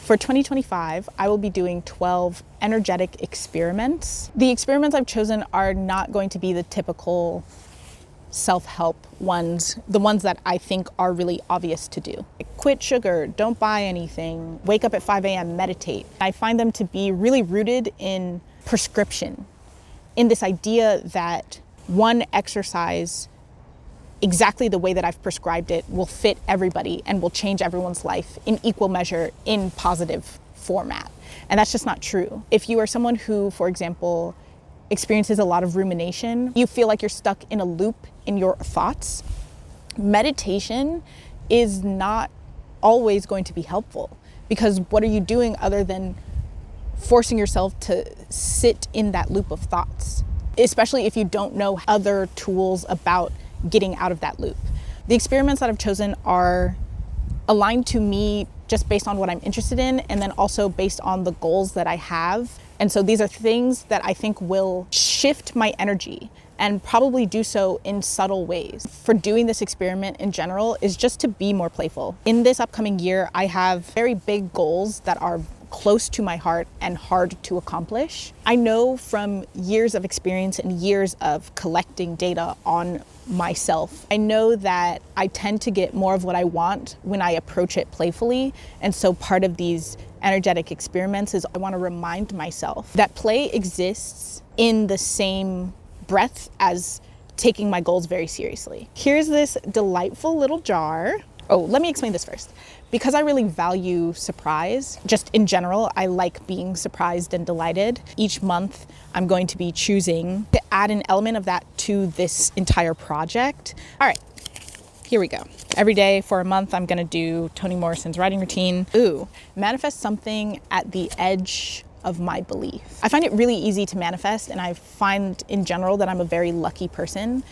For 2025, I will be doing 12 energetic experiments. The experiments I've chosen are not going to be the typical self-help ones, the ones that I think are really obvious to do. Quit sugar, don't buy anything, wake up at 5 a.m., meditate. I find them to be really rooted in prescription, in this idea that one exercise exactly the way that I've prescribed it will fit everybody and will change everyone's life in equal measure in positive format. And that's just not true. If you are someone who, for example, experiences a lot of rumination, you feel like you're stuck in a loop in your thoughts, meditation is not always going to be helpful, because what are you doing other than forcing yourself to sit in that loop of thoughts, especially if you don't know other tools about getting out of that loop. The experiments that I've chosen are aligned to me just based on what I'm interested in, and then also based on the goals that I have. And so these are things that I think will shift my energy and probably do so in subtle ways. For doing this experiment in general is just to be more playful. In this upcoming year, I have very big goals that are close to my heart and hard to accomplish. I know from years of experience and years of collecting data on myself, I know that I tend to get more of what I want when I approach it playfully. And so part of these energetic experiments is I want to remind myself that play exists in the same breath as taking my goals very seriously. Here's this delightful little jar. Oh, let me explain this first. Because I really value surprise, just in general, I like being surprised and delighted. Each month, I'm going to be choosing to add an element of that to this entire project. All right, here we go. Every day for a month, I'm gonna do Toni Morrison's writing routine. Ooh, manifest something at the edge of my belief. I find it really easy to manifest, and I find in general that I'm a very lucky person.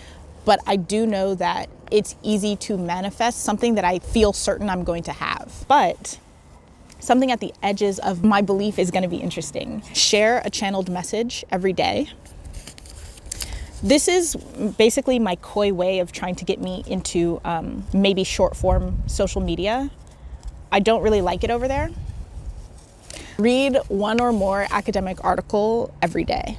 But I do know that it's easy to manifest something that I feel certain I'm going to have. But something at the edges of my belief is going to be interesting. Share a channeled message every day. This is basically my coy way of trying to get me into maybe short form social media. I don't really like it over there. Read one or more academic article every day.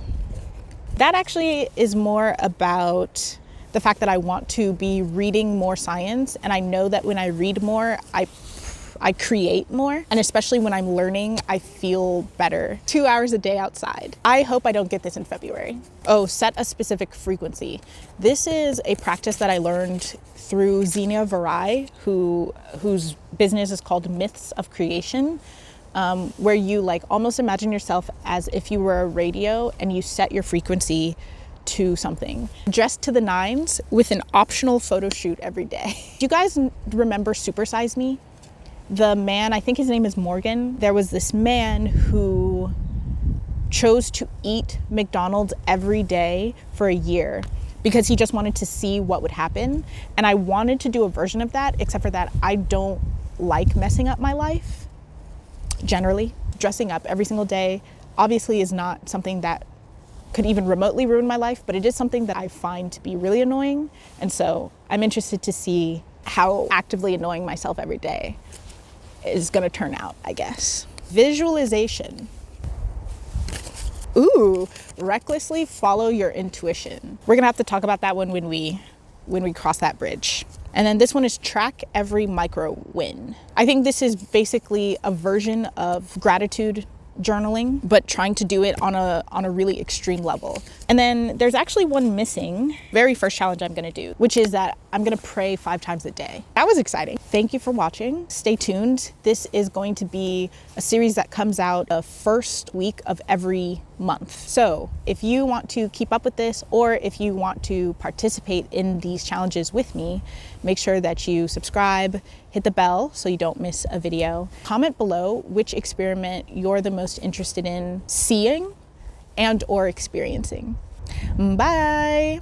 That actually is more about the fact that I want to be reading more science, and I know that when I read more, I create more, and especially when I'm learning, I feel better. 2 hours a day outside. I hope I don't get this in February. Oh, set a specific frequency. This is a practice that I learned through Xenia Varai, whose business is called Myths of Creation, where you like almost imagine yourself as if you were a radio and you set your frequency to something. Dressed to the nines with an optional photo shoot every day. Do you guys remember Supersize Me? The man, I think his name is Morgan. There was this man who chose to eat McDonald's every day for a year because he just wanted to see what would happen. And I wanted to do a version of that, except for that I don't like messing up my life. Generally, dressing up every single day obviously is not something that could even remotely ruin my life, but it is something that I find to be really annoying. And so I'm interested to see how actively annoying myself every day is gonna turn out, I guess. Visualization. Ooh, recklessly follow your intuition. We're gonna have to talk about that one when we cross that bridge. And then this one is track every micro win. I think this is basically a version of gratitude journaling, but trying to do it on a really extreme level. And then there's actually one missing, very first challenge I'm gonna do, which is that I'm gonna pray 5 times a day. That was exciting. Thank you for watching. Stay tuned. This is going to be a series that comes out the first week of every month. So if you want to keep up with this, or if you want to participate in these challenges with me, make sure that you subscribe, hit the bell so you don't miss a video. Comment below which experiment you're the most interested in seeing and or experiencing. Bye.